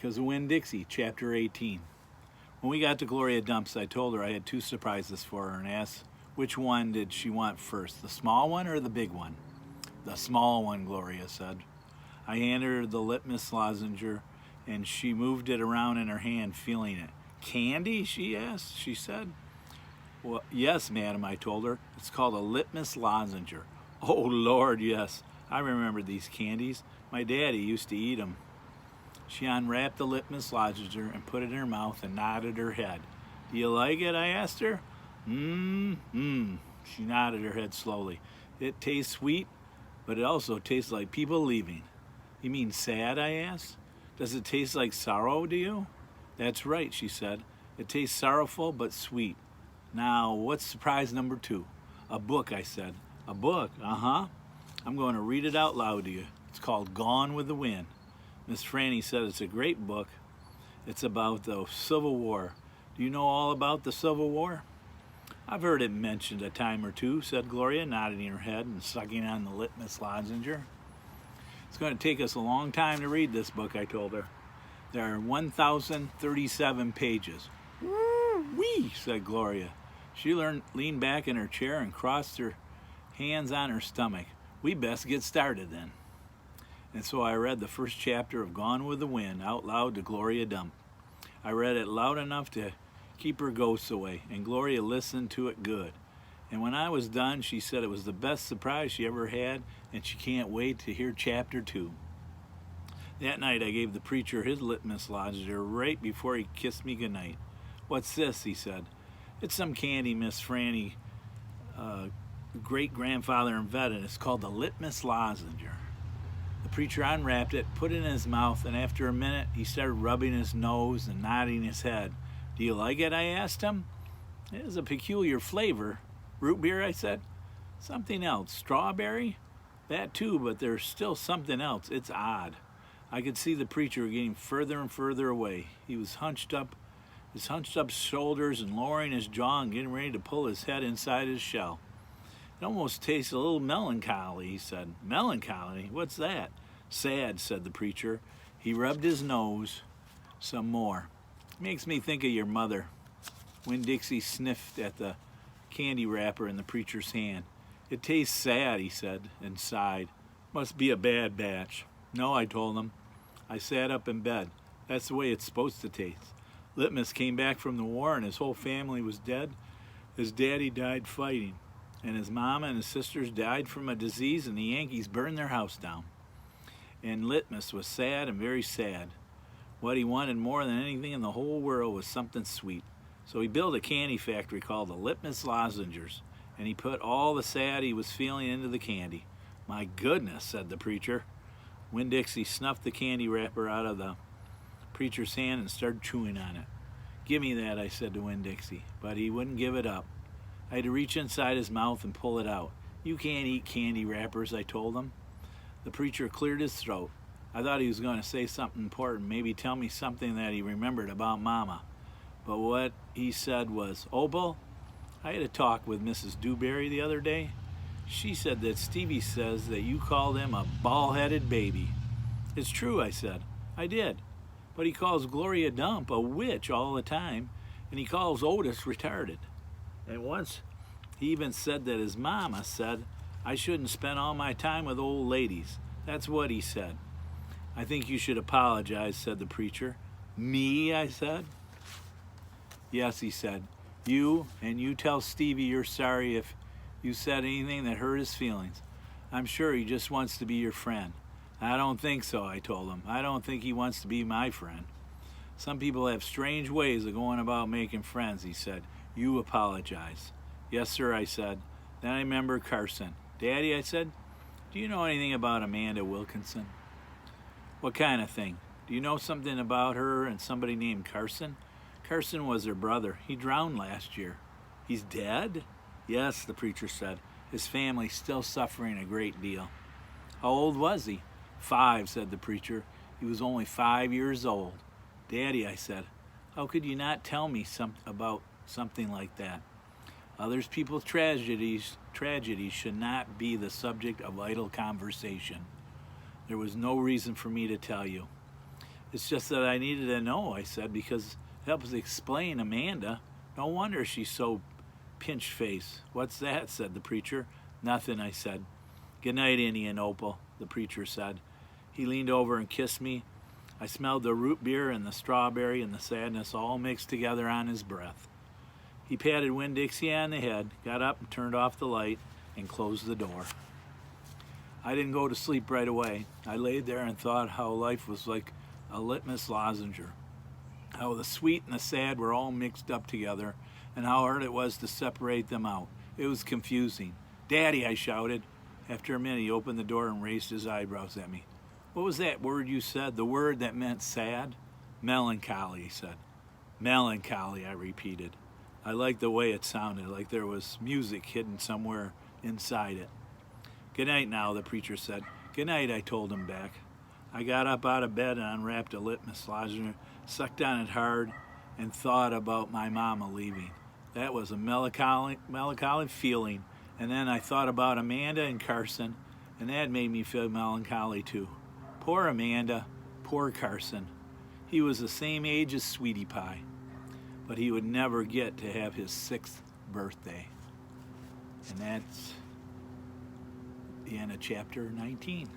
because of Winn-Dixie, Chapter 18. When we got to Gloria Dumps, I told her I had two surprises for her and asked which one did she want first, the small one or the big one? The small one, Gloria said. I handed her the litmus lozenge and she moved it around in her hand, feeling it. Candy, she asked, she said. Well, yes, madam, I told her. It's called a litmus lozenge. Oh, Lord, yes. I remember these candies. My daddy used to eat them. She unwrapped the litmus lozenge and put it in her mouth and nodded her head. Do you like it? I asked her. She nodded her head slowly. It tastes sweet, but it also tastes like people leaving. You mean sad? I asked. Does it taste like sorrow to you? That's right, she said. It tastes sorrowful but sweet. Now, what's surprise number 2? A book, I said. A book? Uh-huh. I'm going to read it out loud to you. It's called Gone with the Wind. Miss Franny said it's a great book. It's about the Civil War. Do you know all about the Civil War? I've heard it mentioned a time or two, said Gloria, nodding her head and sucking on the litmus lozenge. It's going to take us a long time to read this book, I told her. There are 1,037 pages. Woo-wee, said Gloria. She leaned back in her chair and crossed her hands on her stomach. We best get started then. And so I read the first chapter of Gone with the Wind out loud to Gloria Dump. I read it loud enough to keep her ghosts away, and Gloria listened to it good. And when I was done, she said it was the best surprise she ever had, and she can't wait to hear chapter 2. That night I gave the preacher his litmus lozenge right before he kissed me goodnight. What's this? He said. It's some candy Miss Franny great-grandfather invented. It's called the litmus lozenge. The preacher unwrapped it, put it in his mouth, and after a minute he started rubbing his nose and nodding his head. Do you like it? I asked him. It has a peculiar flavor. Root beer, I said. Something else. Strawberry? That too, but there's still something else. It's odd. I could see the preacher getting further and further away. He was hunched up, his hunched up shoulders and lowering his jaw and getting ready to pull his head inside his shell. It almost tastes a little melancholy, he said. Melancholy? What's that? Sad, said the preacher. He rubbed his nose some more. Makes me think of your mother. Winn-Dixie sniffed at the candy wrapper in the preacher's hand. It tastes sad, he said, and sighed. Must be a bad batch. No, I told him. I sat up in bed. That's the way it's supposed to taste. Litmus came back from the war and his whole family was dead. His daddy died fighting, and his mama and his sisters died from a disease, and the Yankees burned their house down. And Litmus was sad and very sad. What he wanted more than anything in the whole world was something sweet. So he built a candy factory called the Litmus Lozenges, and he put all the sad he was feeling into the candy. My goodness, said the preacher. Winn-Dixie snuffed the candy wrapper out of the preacher's hand and started chewing on it. Give me that, I said to Winn-Dixie, but he wouldn't give it up. I had to reach inside his mouth and pull it out. You can't eat candy wrappers, I told him. The preacher cleared his throat. I thought he was going to say something important, maybe tell me something that he remembered about Mama. But what he said was, Opal, I had a talk with Mrs. Dewberry the other day. She said that Stevie says that you called him a bald-headed baby. It's true, I said. I did. But he calls Gloria Dump a witch all the time, and he calls Otis retarded. And once he even said that his mama said I shouldn't spend all my time with old ladies. That's what he said. I think you should apologize, said the preacher. Me, I said. Yes, he said. You tell Stevie you're sorry if you said anything that hurt his feelings. I'm sure he just wants to be your friend. I don't think so, I told him. I don't think he wants to be my friend. Some people have strange ways of going about making friends, he said. You apologize. Yes, sir, I said. Then I remembered Carson. Daddy, I said, do you know anything about Amanda Wilkinson? What kind of thing? Do you know something about her and somebody named Carson? Carson was her brother. He drowned last year. He's dead? Yes, the preacher said. His family's still suffering a great deal. How old was he? 5, said the preacher. He was only 5 years old. Daddy, I said, how could you not tell me about something like that? Others people's tragedies should not be the subject of idle conversation. There was no reason for me to tell you. It's just that I needed to know, I said, because it helps explain Amanda. No wonder she's so pinch-faced. What's that? Said the preacher. Nothing, I said. Good night, Indian Opal, the preacher said. He leaned over and kissed me. I smelled the root beer and the strawberry and the sadness all mixed together on his breath. He patted Winn-Dixie on the head, got up and turned off the light, and closed the door. I didn't go to sleep right away. I laid there and thought how life was like a litmus lozenge, how the sweet and the sad were all mixed up together, and how hard it was to separate them out. It was confusing. Daddy, I shouted. After a minute, he opened the door and raised his eyebrows at me. What was that word you said? The word that meant sad? Melancholy, he said. Melancholy, I repeated. I liked the way it sounded, like there was music hidden somewhere inside it. Good night now, the preacher said. Good night, I told him back. I got up out of bed and unwrapped a litmus lozenge, sucked on it hard, and thought about my mama leaving. That was a melancholy feeling. And then I thought about Amanda and Carson, and that made me feel melancholy too. Poor Amanda, poor Carson. He was the same age as Sweetie Pie, but he would never get to have his 6th birthday. And that's the end of chapter 19.